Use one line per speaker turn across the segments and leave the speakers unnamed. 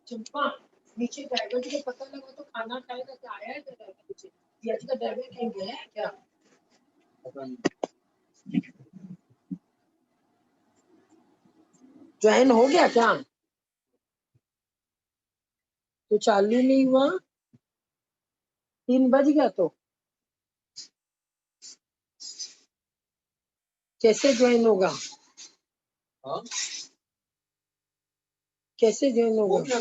चंपा नीचे ड्राइवर जी को पता लगा तो खाना खाएगा क्या? आया है ड्राइवर नीचे? जी का ड्राइवर कहीं गया है क्या? पता नहीं। ज्वाइन हो गया क्या? तो चालू नहीं हुआ, 3 बज गया तो कैसे ज्वाइन होगा? हाँ कैसे ज्वाइन होगा?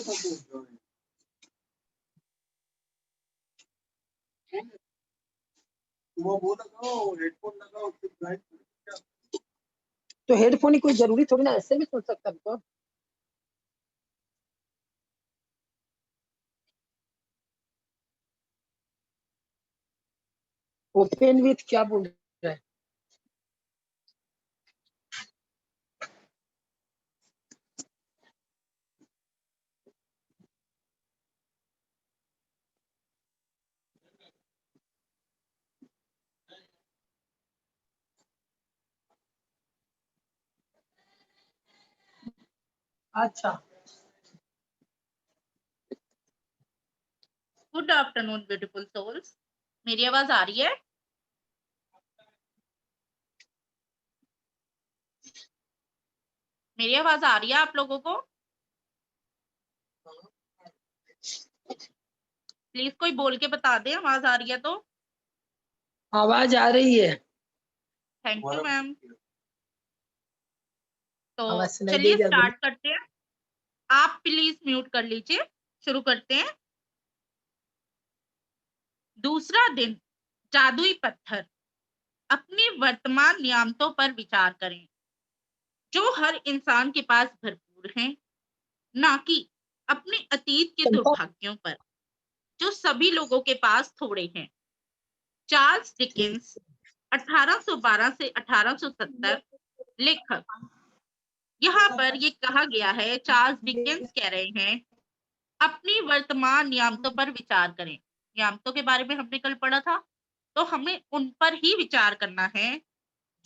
वो लगाओ, हेडफोन लगाओ, फिर ज्वाइन करो। तो हेडफोन ही कोई जरूरी थोड़ी ना, ऐसे भी सुन सकता है तो। ओपन विथ क्या बोल रहा है? अच्छा
गुड आफ्टरनून ब्यूटीफुल सोल्स। मेरी आवाज आ रही है? मेरी आवाज आ रही है आप लोगों को? प्लीज कोई बोल के बता दे आवाज आ रही है तो।
आवाज आ रही है।
Thank you ma'am. तो
आवाज सुनाई दे
चलिए
जा बोलो।
स्टार्ट करते हैं। आप प्लीज म्यूट कर लीजिए। शुरू करते हैं। दूसरा दिन। जादुई पत्थर। अपनी वर्तमान नियामतों पर विचार करें जो हर इंसान के पास भरपूर हैं, ना कि अपने अतीत के
चंपा
दुर्भाग्यों पर जो सभी लोगों के पास थोड़े हैं। चार्ल्स
ठीक।
डिकेंस 1812 से 1870 लेखक। यहाँ पर ये कहा गया है, चार्ल्स डिकेंस कह रहे हैं अपनी वर्तमान नियामतों पर विचार करें। नियामतों के बारे में हमने कल पढ़ा था, तो हमें उन पर ही विचार करना है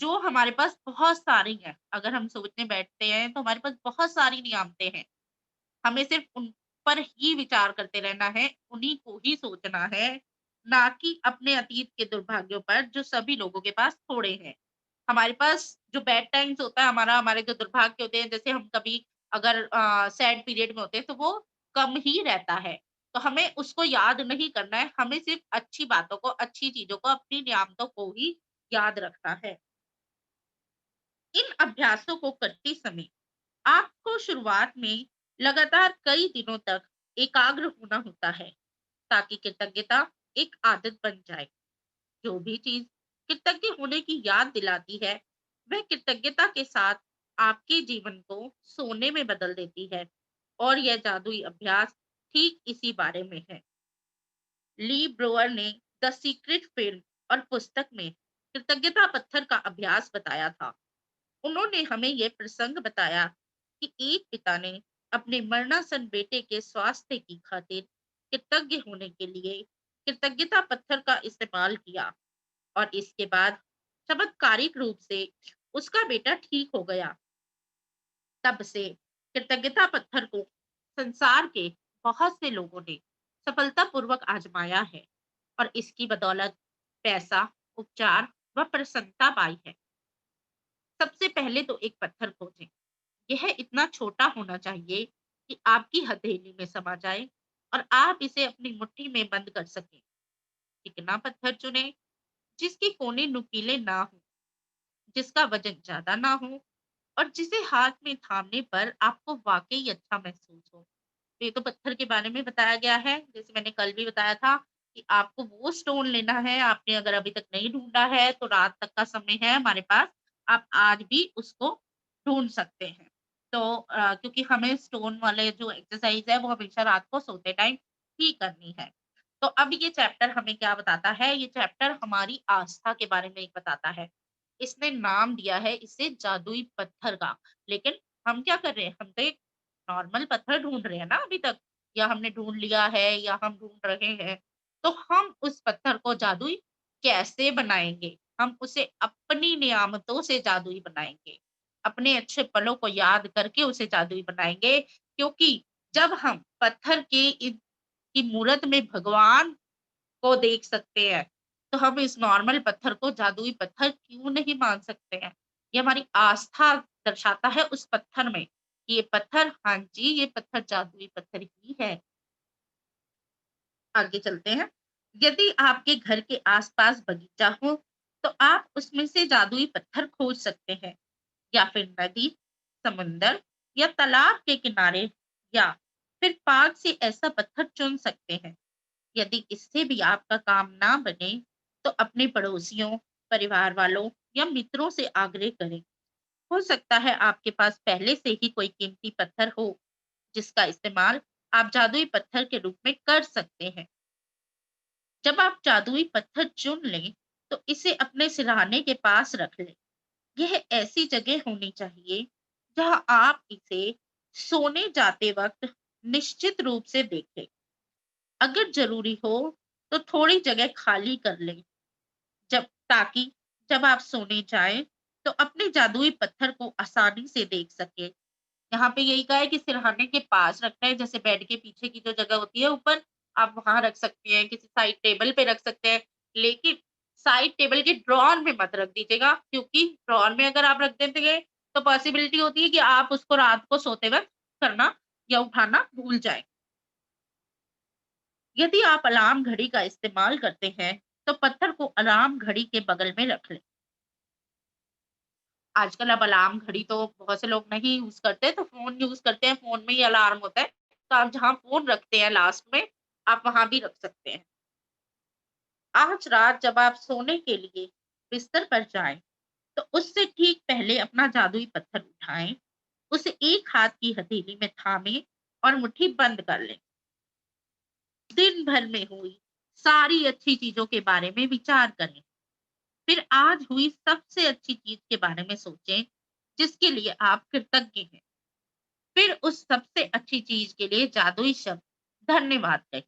जो हमारे पास बहुत सारी हैं। अगर हम सोचने बैठते हैं तो हमारे पास बहुत सारी नियामतें हैं। हमें सिर्फ उन पर ही विचार करते रहना है, उन्हीं को ही सोचना है, ना कि अपने अतीत के दुर्भाग्यों पर जो सभी लोगों के पास थोड़े हैं। हमारे पास जो बैड टाइम्स होता है, हमारे जो दुर्भाग्य होते हैं, जैसे हम कभी अगर सैड पीरियड में होते हैं तो वो कम ही रहता है। तो हमें उसको याद नहीं करना है, हमें सिर्फ अच्छी बातों को, अच्छी चीजों को, अपनी नियामतों को ही याद रखना है। इन अभ्यासों को करते समय आपको शुरुआत में लगातार कई दिनों तक एकाग्र होना होता है, ताकि कृतज्ञता एक आदत बन जाए। जो भी चीज कृतज्ञ होने की याद दिलाती है, वह कृतज्ञता के साथ आपके जीवन को सोने में बदल देती है। और यह जादुई अभ्यास ठीक इसी बारे में है। ली ब्रोअर ने द सीक्रेट फिल्म और पुस्तक में कृतज्ञता पत्थर का अभ्यास बताया था। उन्होंने हमें यह प्रसंग बताया कि एक पिता ने अपने मरणासन बेटे के स्वास्थ्य की खातिर कृतज्ञ होने के लिए कृतज्ञता पत्थर का इस्तेमाल किया, और इसके बाद चमत्कारिक रूप से उसका बेटा ठीक हो गया। तब से कृतज्ञता पत्थर को संसार के बहुत से लोगों ने सफलतापूर्वक आजमाया है, और इसकी बदौलत पैसा, उपचार व प्रसन्नता पाई है। सबसे पहले तो एक पत्थर खोजें। यह इतना छोटा होना चाहिए कि आपकी हथेली में समा जाए और आप इसे अपनी मुट्ठी में बंद कर सकें। चिकना पत्थर चुनें जिसके कोने नुकीले ना हो, जिसका वजन ज्यादा ना हो, और जिसे हाथ में थामने पर आपको वाकई अच्छा महसूस हो। तो ये तो पत्थर के बारे में बताया गया है। जैसे मैंने कल भी बताया था कि आपको वो स्टोन लेना है। आपने अगर अभी तक नहीं ढूंढा है तो रात तक का समय है हमारे पास, आप आज भी उसको ढूंढ सकते हैं। तो क्योंकि हमें स्टोन वाले जो एक्सरसाइज है वो हमेशा रात को सोते टाइम ही करनी है। तो अब ये चैप्टर हमें क्या बताता है? ये चैप्टर हमारी आस्था के बारे में एक बताता है। इसने नाम दिया है इसे जादुई पत्थर का। लेकिन हम क्या कर रहे हैं? हम तो एक नॉर्मल पत्थर ढूंढ रहे हैं ना अभी तक, या हमने ढूंढ लिया है या हम ढूंढ रहे हैं। तो हम उस पत्थर को जादुई कैसे बनाएंगे? हम उसे अपनी नियामतों से जादुई बनाएंगे, अपने अच्छे पलों को याद करके उसे जादुई बनाएंगे। क्योंकि जब हम पत्थर की मूरत में भगवान को देख सकते हैं, तो हम इस नॉर्मल पत्थर को जादुई पत्थर क्यों नहीं मान सकते हैं? ये हमारी आस्था दर्शाता है उस पत्थर में कि ये पत्थर, हाँ जी, ये पत्थर जादुई पत्थर ही है। आगे चलते हैं। यदि आपके घर के आसपास बगीचा हो, तो आप उसमें से जादुई पत्थर खोज सकते हैं, या फिर नदी, समुंदर या तालाब के किनारे, या फिर पार्क से ऐसा पत्थर चुन सकते हैं। यदि इससे भी आपका काम ना बने, तो अपने पड़ोसियों, परिवार वालों या मित्रों से आग्रह करें। हो सकता है आपके पास पहले से ही कोई कीमती पत्थर हो, जिसका इस्तेमाल आप जादुई पत्थर के रूप में कर सकते हैं। जब आप जादुई पत्थर चुन लें, तो इसे अपने सिरहाने के पास रख लें। यह ऐसी जगह होनी चाहिए जहां आप इसे सोने जाते वक्त निश्चित रूप से देखें। अगर जरूरी हो, तो थोड़ी जगह खाली कर लें, ताकि जब आप सोने जाएं, तो अपने जादुई पत्थर को आसानी से देख सके। यहाँ पे यही कहा है कि सिरहाने के पास रखना है, जैसे बेड के पीछे की जो जगह होती है ऊपर, आप वहां रख सकते हैं, किसी साइड टेबल पे रख सकते हैं। लेकिन साइड टेबल के ड्रॉर में मत रख दीजिएगा, क्योंकि ड्रॉर में अगर आप रख देते हैं, तो पॉसिबिलिटी होती है कि आप उसको रात को सोते वक्त करना या उठाना भूल जाए। यदि आप अलार्म घड़ी का इस्तेमाल करते हैं, तो पत्थर को अलार्म घड़ी के बगल में रख लें। आजकल अब अलार्म घड़ी तो बहुत से लोग नहीं यूज़ करते, तो फ़ोन यूज़ करते हैं, फ़ोन में ही अलार्म होता है। तो आप जहाँ फ़ोन रखते हैं लास्ट में, आप वहाँ भी रख सकते हैं। आज रात जब आप सोने के लिए बिस्तर पर जाएँ, तो उससे ठीक पहले अपना जादुई पत्थर उठाएँ, उसे एक हाथ की हथेली में थामें और मुट्ठी बंद कर लें। दिन भर में हुई सारी अच्छी चीज़ों के बारे में विचार करें। फिर आज हुई सबसे अच्छी चीज़ के बारे में सोचें, जिसके लिए आप कृतज्ञ हैं। फिर उस सबसे अच्छी चीज के लिए जादुई शब्द धन्यवाद कहें।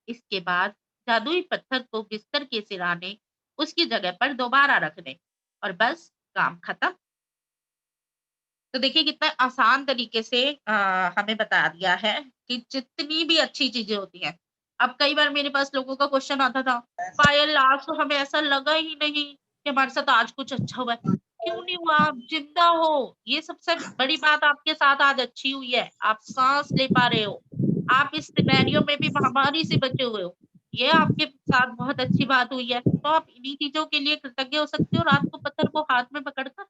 इसके बाद जादुई पत्थर को बिस्तर के सिराने उसकी जगह पर दोबारा रख दें, और बस काम खत्म। तो देखिए कितना आसान तरीके से हमें बता दिया है कि जितनी भी अच्छी चीजें होती हैं। अब कई बार मेरे पास लोगों का क्वेश्चन आता था, पायल आज तो हमें ऐसा लगा ही नहीं कि हमारे साथ आज कुछ अच्छा हुआ है। क्यों नहीं हुआ? आप जिंदा हो, ये सबसे बड़ी बात आपके साथ आज अच्छी हुई है। आप सांस ले पा रहे हो, आप इस सिनेरियो में भी महामारी से बचे हुए हो, ये आपके साथ बहुत अच्छी बात हुई है। तो आप इन्हीं चीजों के लिए कृतज्ञ हो सकते हो, रात को पत्थर को हाथ में पकड़कर।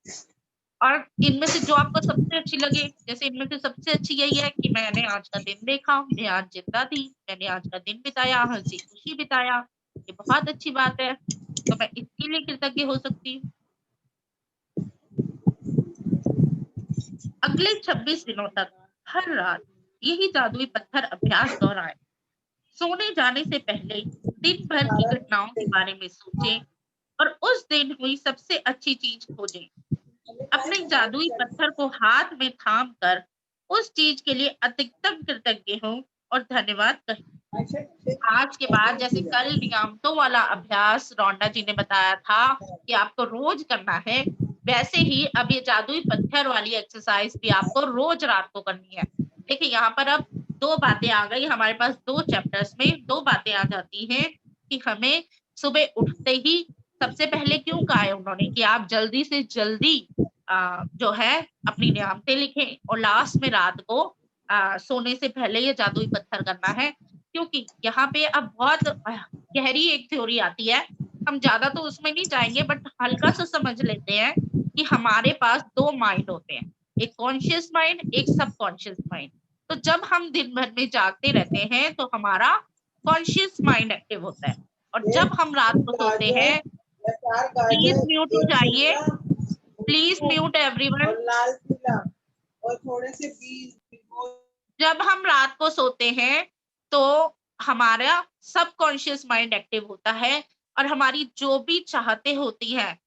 और इनमें से जो आपको सबसे अच्छी लगे, जैसे इनमें से सबसे अच्छी यही है कि मैंने आज का दिन देखा, मैं आज जिंदा थी, मैंने आज का दिन बिताया, हँसी-खुशी बिताया, ये बहुत अच्छी बात है, तो मैं इसके लिए कृतज्ञ हो सकती हूँ। अगले 26 दिनों तक हर रात यही जादुई पत्थर अभ्यास दोहराएं। सोने जाने से पहले दिन भर की घटनाओं के बारे में सोचें और उस दिन हुई सबसे अच्छी चीज खोजें। अपने जादुई पत्थर को हाथ में थाम कर उस चीज के लिए अधिकतम कृतज्ञ हो और धन्यवाद कहें। आज के बाद जैसे कल नियामतों वाला अभ्यास रोंडा जी ने बताया था कि आपको रोज करना है, वैसे ही अब ये जादुई पत्थर वाली एक्सरसाइज भी आपको रोज रात को करनी है। देखिए यहाँ पर अब दो बातें आ गई हमारे पास, दो चैप्टर्स में दो बातें आ जाती हैं कि हमें सुबह उठते ही सबसे पहले क्यों कहा है उन्होंने कि आप जल्दी से जल्दी जो है अपनी नियामतें लिखें, और लास्ट में रात को सोने से पहले ये जादुई पत्थर करना है। क्योंकि यहाँ पे अब बहुत गहरी एक थ्योरी आती है, हम ज़्यादा तो उसमें नहीं जाएँगे बट हल्का-सा समझ लेते हैं कि हमारे पास 2 माइंड होते हैं, एक कॉन्शियस माइंड, एक सबकॉन्शियस माइंड। तो जब हम दिन भर में जागते रहते हैं, तो हमारा कॉन्शियस माइंड एक्टिव होता है, और जब
एक
हम रात को सोते
गाजर
हैं,
या 4
प्लीज़
गाजर,
म्यूट हो
1
जाइए,
शिमला,
प्लीज़ म्यूट एवरीवन।
और लाल पीला और थोड़े से बीज भिगो।
जब हम रात को सोते हैं, तो हमारा सबकॉन्शियस माइंड एक्टिव होता है, और हमारी जो भी चाहतें होती हैं,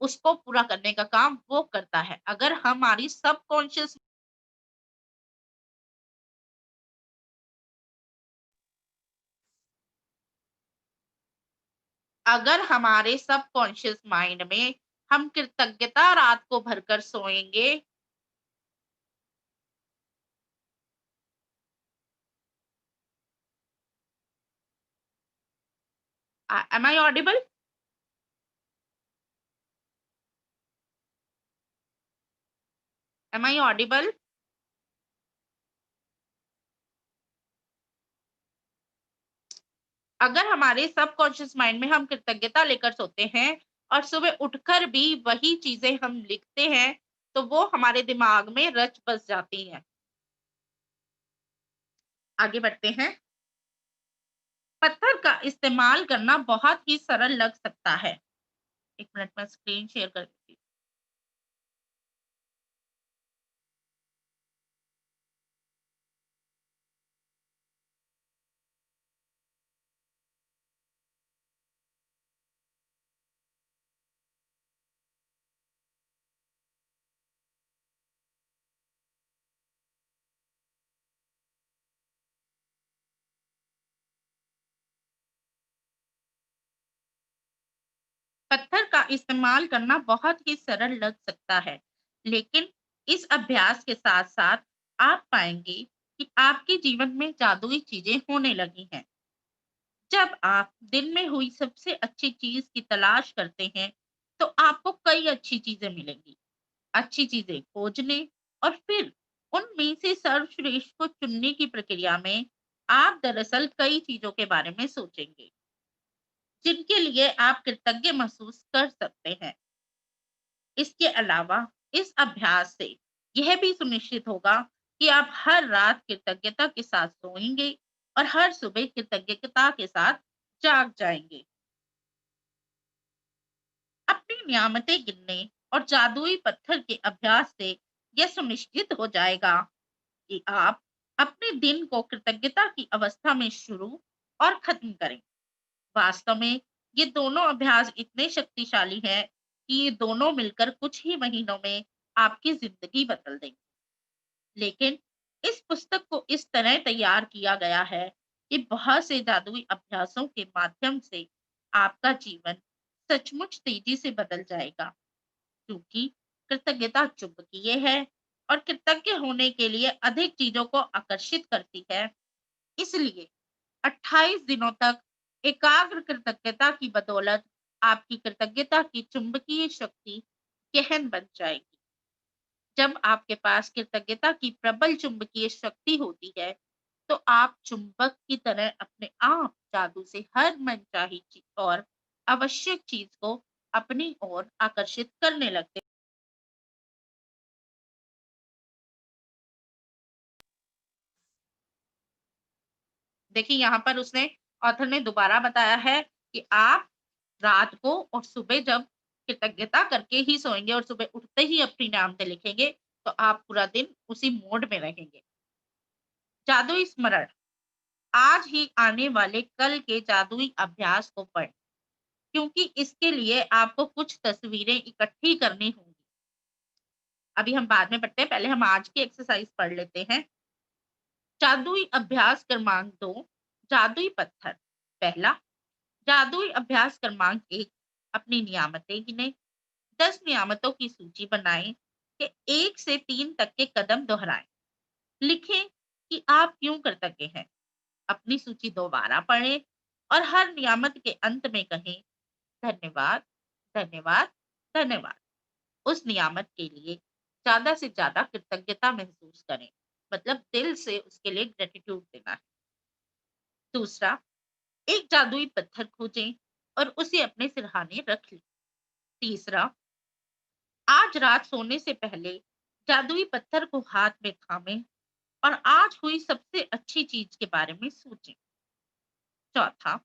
उसको पूरा करने का काम वो करता है। अगर हमारे सबकॉन्शियस माइंड में हम कृतज्ञता रात को भरकर सोएँगे, Am I audible? Am I audible? अगर हमारे सबकॉन्शियस माइंड में हम कृतज्ञता लेकर सोते हैं और सुबह उठकर भी वही चीजें हम लिखते हैं, तो वो हमारे दिमाग में रच बस जाती हैं। आगे बढ़ते हैं। पत्थर का इस्तेमाल करना बहुत ही सरल लग सकता है। एक मिनट में स्क्रीन शेयर कर देती हूँ। पत्थर का इस्तेमाल करना बहुत ही सरल लग सकता है, लेकिन इस अभ्यास के साथ साथ आप पाएंगे कि आपके जीवन में जादुई चीजें होने लगी हैं। जब आप दिन में हुई सबसे अच्छी चीज की तलाश करते हैं, तो आपको कई अच्छी चीजें मिलेंगी। अच्छी चीजें खोजने और फिर उनमें से सर्वश्रेष्ठ को चुनने की प्रक्रिया में आप दरअसल कई चीजों के बारे में सोचेंगे, जिनके लिए आप कृतज्ञ महसूस कर सकते हैं। इसके अलावा इस अभ्यास से यह भी सुनिश्चित होगा कि आप हर रात कृतज्ञता के साथ सोएंगे और हर सुबह कृतज्ञता के साथ जाग जाएंगे। अपनी नियामतें गिनने और जादुई पत्थर के अभ्यास से यह सुनिश्चित हो जाएगा कि आप अपने दिन को कृतज्ञता की अवस्था में शुरू और खत्म करें। वास्तव में ये दोनों अभ्यास इतने शक्तिशाली हैं कि ये दोनों मिलकर कुछ ही महीनों में आपकी जिंदगी बदल देंगे। लेकिन इस पुस्तक को इस तरह तैयार किया गया है कि बहुत से जादुई अभ्यासों के माध्यम से आपका जीवन सचमुच तेजी से बदल जाएगा, क्योंकि कृतज्ञता चुंबकीय है और कृतज्ञ होने के लिए अधिक चीजों को आकर्षित करती है। इसलिए 28 दिनों तक एकाग्र कृतज्ञता की बदौलत आपकी कृतज्ञता की चुंबकीय शक्ति गहन बन जाएगी। जब आपके पास कृतज्ञता की प्रबल चुंबकीय शक्ति होती है, तो आप चुंबक की तरह अपने आप जादू से हर मनचाही चीज और आवश्यक चीज को अपनी ओर आकर्षित करने लगते हैं। देखिए यहाँ पर उसने ऑथर ने दोबारा बताया है कि आप रात को और सुबह जब कृतज्ञता करके ही सोएंगे और सुबह उठते ही अपनी नामते लिखेंगे, तो आप पूरा दिन उसी मोड में रहेंगे। जादुई स्मरण। आज ही आने वाले कल के जादुई अभ्यास को पढ़ें, क्योंकि इसके लिए आपको कुछ तस्वीरें इकट्ठी करनी होंगी। अभी हम बाद में पढ़ते हैं, पहले हम आज की एक्सरसाइज पढ़ लेते हैं। जादुई अभ्यास क्रमांक 2, जादुई पत्थर। पहला, जादुई अभ्यास क्रमांक 1, अपनी नियामतें गिने। 10 नियामतों की सूची बनाएं कि 1 से 3 तक के कदम दोहराएं। लिखें कि आप क्यों कृतज्ञ हैं। अपनी सूची दोबारा पढ़ें और हर नियामत के अंत में कहें, धन्यवाद, धन्यवाद, धन्यवाद। उस नियामत के लिए ज्यादा से ज्यादा कृतज्ञता महसूस करें, मतलब दिल से उसके लिए ग्रेटिट्यूड देना है। दूसरा, एक जादुई पत्थर खोजें और उसे अपने सिरहाने रख लें। तीसरा, आज रात सोने से पहले जादुई पत्थर को हाथ में थामें और आज हुई सबसे अच्छी चीज के बारे में सोचें। चौथा,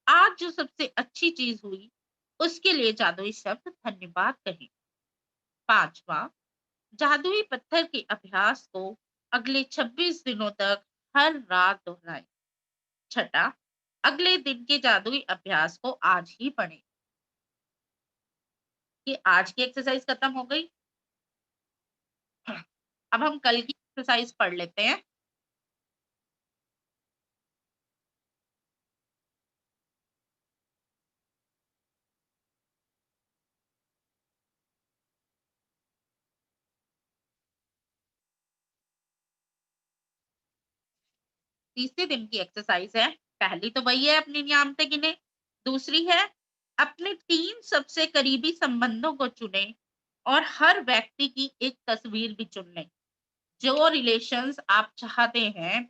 आज जो सबसे अच्छी चीज हुई उसके लिए जादुई शब्द धन्यवाद कहें। पांचवा, जादुई पत्थर के अभ्यास को अगले 26 दिनों तक हर रात दोहराएं। छठा, अगले दिन के जादुई अभ्यास को आज ही पढ़ें। कि आज की एक्सरसाइज खत्म हो गई। अब हम कल की एक्सरसाइज पढ़ लेते हैं। तीसरे दिन की एक्सरसाइज है। पहली तो वही है, अपनी नियामतें गिने। दूसरी है अपने 3 सबसे करीबी संबंधों को चुनें और हर व्यक्ति की एक तस्वीर भी चुन लें। जो रिलेशंस आप चाहते हैं,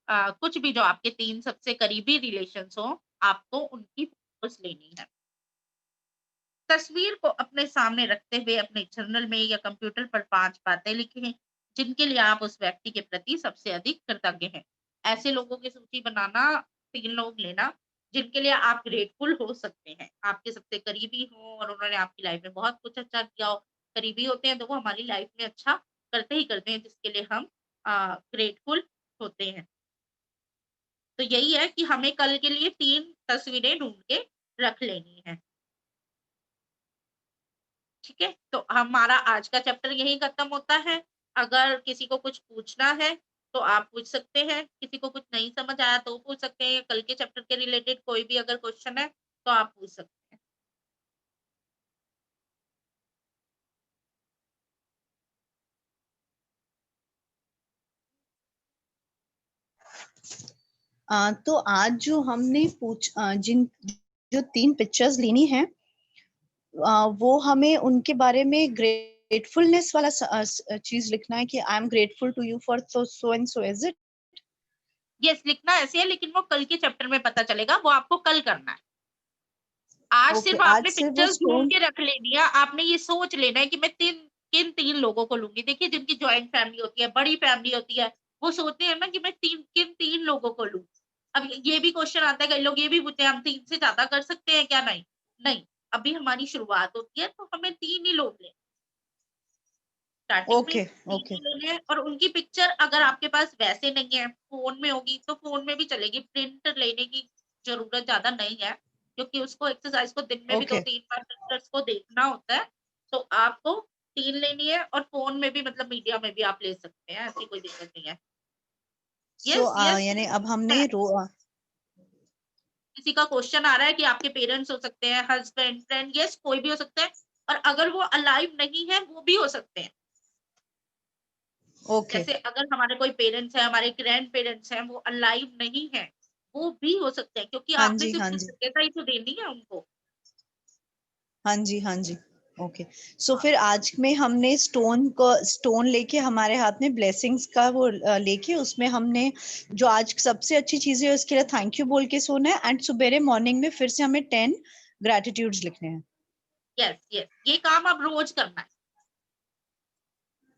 कुछ भी जो आपके 3 सबसे करीबी रिलेशंस हों, आपको उनकी फ़ोटोज़ लेनी है। तस्वीर को अपने सामने रखते हुए अपने जर्नल में या कंप्यूटर पर 5 बातें लिखें, जिनके लिए आप उस व्यक्ति के प्रति सबसे अधिक कृतज्ञ हैं। ऐसे लोगों की सूची बनाना, 3 लोग लेना, जिनके लिए आप ग्रेटफुल हो सकते हैं। आपके सबसे करीबी हों और उन्होंने आपकी लाइफ़ में बहुत कुछ अच्छा किया हो। करीबी होते हैं तो वो हमारी लाइफ़ में अच्छा करते ही करते हैं, जिसके लिए हम ग्रेटफुल होते हैं। तो यही है कि हमें कल के लिए 3 तस्वीरें ढूँढ के रख लेनी हैं। ठीक है? तो हमारा आज का चैप्टर यहीं खत्म होता है। अगर किसी को कुछ पूछना है, तो आप पूछ सकते हैं। किसी को कुछ नहीं समझ आया तो पूछ सकते हैं, या कल के चैप्टर के रिलेटेड कोई भी अगर क्वेश्चन है, तो आप पूछ सकते हैं।
तो आज जो हमने जिन जो 3 पिक्चर्स लेनी है, वो हमें उनके बारे में ग्रेटफुलनेस वाला चीज लिखना है कि I am grateful to you for so and so, is it?
Yes, लिखना ऐसे है, लेकिन वो कल के चैप्टर में पता चलेगा, वो आपको कल करना है। आज
ओके,
सिर्फ
आज
आपने
सिर्फ वो
पिक्चर्स ढूँढ
स्टोन।
के रख लेनी है। आपने ये सोच लेना है कि मैं किन 3 लोगों को लूँगी। देखिए, जिनकी जॉइंट फैमिली होती है, बड़ी फैमिली होती है, वो सोचते हैं ना कि मैं किन 3 लोगों को लूँ। अब ये भी क्वेश्चन आता है, कई लोग ये भी पूछते हैं, हम 3 से ज़्यादा कर सकते हैं क्या? नहीं, नहीं, अभी हमारी शुरुआत होती है, तो हमें 3 ही लोग लें। स्टार्टिंग में
ओके
3
ओके
ही लेने हैं, और उनकी पिक्चर अगर आपके पास वैसे नहीं है, फ़ोन में होगी, तो फ़ोन में भी चलेगी। प्रिंट लेने की ज़रूरत ज़्यादा नहीं है, क्योंकि उसको एक्सरसाइज़ को दिन में भी
ओके
2-3 बार पिक्चर्स को देखना होता है। तो आपको 3 लेनी है, और फ़ोन में भी मतलब मीडिया में भी आप ले सकते हैं, ऐसी कोई दिक्कत नहीं है।
सो
यस, यस,
यानी अब
है।
हमने
किसी का क्वेश्चन आ रहा है कि आपके पेरेंट्स हो सकते हैं, हस्बैंड, फ्रेंड, यस, कोई भी हो सकता है, और अगर वो अलाइव नहीं है, वो भी हो सकते हैं।
ओके
जैसे अगर हमारे कोई पेरेंट्स हैं, हमारे ग्रैंड पेरेंट्स हैं, वो अलाइव नहीं है, वो भी हो सकते हैं, क्योंकि
हाँ
आपने
जी
सिर्फ
हाँ जी
कृतज्ञता ही तो देनी है उनको।
हाँ जी हाँ जी। ओके, सो
हाँ,
फिर आज में हमने स्टोन लेके हमारे हाथ में ब्लेसिंग्स का वो लेके उसमें हमने जो आज सबसे अच्छी चीज है उसके लिए थैंक यू बोल के सोना है, एंड सुबेरे मॉर्निंग में फिर से हमें 10 ग्रेटिट्यूड्स लिखने हैं।
यस, यस, ये काम अब रोज करना है।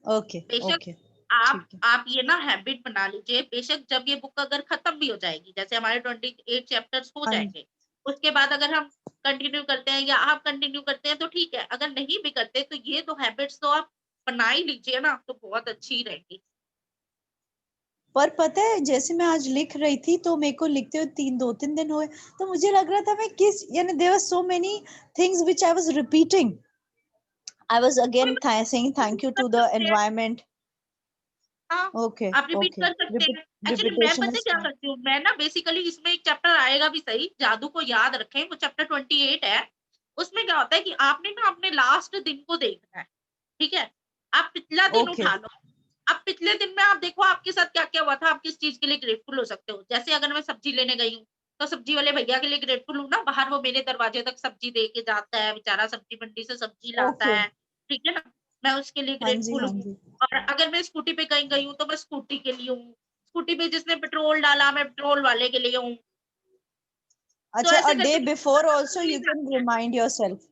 ओके
बेशक
ओके
आप
ठीक है।
आप ये ना हैबिट बना लीजिए। बेशक जब ये बुक अगर खत्म भी हो जाएगी, जैसे हमारे 28 चैप्टर्स हो
हाँ
जाएंगे, उसके बाद अगर हम कंटिन्यू करते हैं या आप कंटिन्यू करते हैं तो ठीक है, अगर नहीं भी करते तो ये तो हैबिट्स तो आप बना ही लीजिए ना, तो बहुत अच्छी रहेगी।
पर पता है जैसे मैं आज लिख रही थी तो मेरे को लिखते हुए 2-3 दिन हुए, तो मुझे लग रहा था मैं किस यानी there were so many things which I was repeating. I was
कोई
अगेन
बात
सेइंग
नहीं,
थैंक यू
कर
टू द
सकते हैं।
एनवायरनमेंट।
हाँ,
ओके
आप रिपीट
ओके,
कर सकते हैं। एक्चुअली मैं
रिपीटेशन
पता है
इज
क्या
फाइन।
करती हूँ, मैं ना बेसिकली इसमें एक चैप्टर आएगा भी सही, जादू को याद रखें, वो चैप्टर 28 है। उसमें क्या होता है कि आपने ना अपने लास्ट दिन को देखना है, ठीक है? आप पिछला दिन
ओके
उठा लो। अब पिछले दिन में आप देखो आपके साथ क्या-क्या हुआ था, आप किस चीज़ के लिए ग्रेटफुल हो सकते हो। जैसे अगर मैं सब्ज़ी लेने गई हूँ, तो सब्ज़ी वाले भैया के लिए ग्रेटफुल हूँ ना, बाहर वो मेरे दरवाजे तक सब्ज़ी दे के जाता है, बेचारा सब्ज़ी मंडी से सब्ज़ी लाता
ओके।
है, ठीक है ना? मैं उसके लिए
हाँ जी
ग्रेटफुल
हाँ
हूँ।
जी।
और अगर मैं स्कूटी पे कहीं गई हूँ, तो मैं स्कूटी के लिए हूँ। स्कूटी पे जिसने पेट्रोल डाला, मैं पेट्रोल वाले के लिए हूँ। तो
अच्छा, अ
ऐसे
डे
करके
बिफोर
खत्म
आल्सो
नहीं
यू कैन
जाती है।
Remind yourself.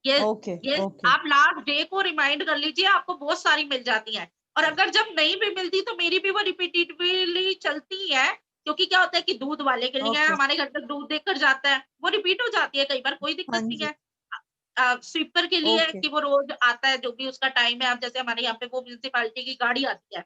Yes,
okay
yes,
okay
आप लास्ट डे को रिमाइंड कर लीजिए, आपको बहुत सारी मिल जाती हैं। और अगर जब नहीं भी मिलती तो मेरी भी वो रिपीटेडली चलती है, क्योंकि क्या होता है कि दूध वाले के लिए है,
ओके।
हमारे घर तक दूध देकर जाता है, वो रिपीट हो जाती है कई बार, कोई
हाँ
दिक्कत नहीं
जी।
है। स्वीपर के लिए है
ओके।
कि वो रोज़ आता है, जो भी उसका टाइम है, अब जैसे हमारे यहाँ पे वो म्युनिसिपैलिटी की गाड़ी आती है,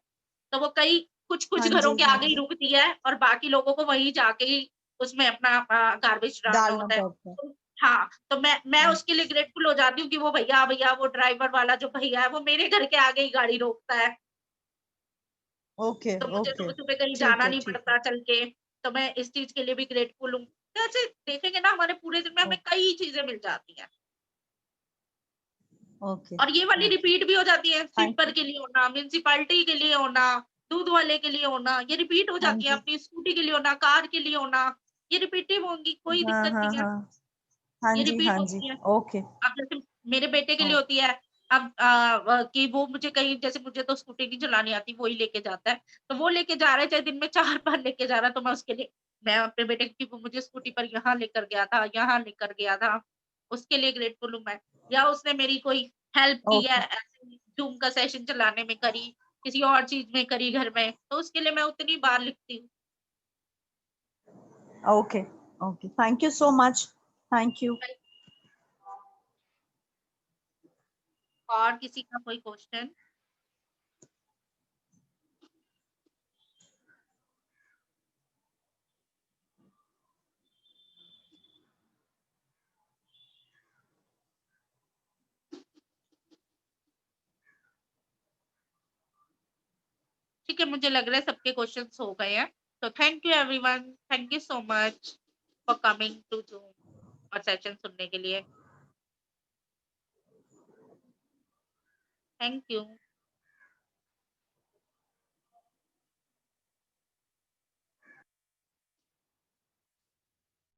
तो वो कई कुछ-कुछ
हाँ
घरों
जी
के
हाँ
आगे ही
जी।
रुकती है, और बाकी लोगों को वहीं जाके ही उसमें अपना गार्बेज डालना
डालना
होता है।
पड़ता है।
तो हाँ, तो मैं
हाँ।
उसके लिए ग्रेटफुल हो जाती हूँ कि वो भैया भैया वो ड्राइवर वाला जो भैया है, वो मेरे घर के आगे ही गाड़ी रोकता है।
ओके
तो मुझे
ओके,
सुबह-सुबह कहीं
ठीक
जाना
है
नहीं
ठीक है।
पड़ता चल के, तो मैं इस चीज़ के लिए भी ग्रेटफुल हूँ। तो ऐसे देखेंगे ना, हमारे पूरे दिन में हमें कई चीज़ें मिल जाती हैं।
ओके
और ये वाली
ओके,
रिपीट भी हो जाती है,
थैंक
स्वीपर
यू।
के लिए होना, म्युनिसिपैलिटी के लिए होना, दूध वाले के लिए होना, ये रिपीट हो
हाँ
जाती है,
जी।
अपनी स्कूटी के लिए होना, कार के लिए होना, ये रिपीटिव होंगी, कोई
हाँ
दिक्कत
हाँ
नहीं है,
हाँ हाँ
ये
जी
रिपीट
हाँ जी।
होती है।
ओके।
अब जैसे मेरे बेटे के लिए
ओ-
होती है, अब कि वो मुझे कहीं, जैसे मुझे तो स्कूटी नहीं चलानी आती, वो ही लेके जाता है, तो वो लेके जा रहा है, चाहे दिन में 4 बार लेके जा रहा है, तो मैं उसके लिए, मैं अपने बेटे की, वो मुझे स्कूटी पर यहाँ लेकर गया था, यहाँ लेकर गया था, उसके लिए ग्रेटफुल हूँ मैं। या उसने मेरी कोई हेल्प की है,
ओके
ऐसे जूम का सेशन चलाने में करी, किसी और चीज में करी घर में, तो उसके लिए मैं उतनी बार लिखती हूँ।
Okay okay, thank you so much, thank you.
और किसी का कोई क्वेश्चन? ठीक है, मुझे लग रहा है सबके क्वेश्चंस हो गए हैं। तो thank you everyone, thank you so much for coming to Zoom और सेशन सुनने के लिए। Thank you.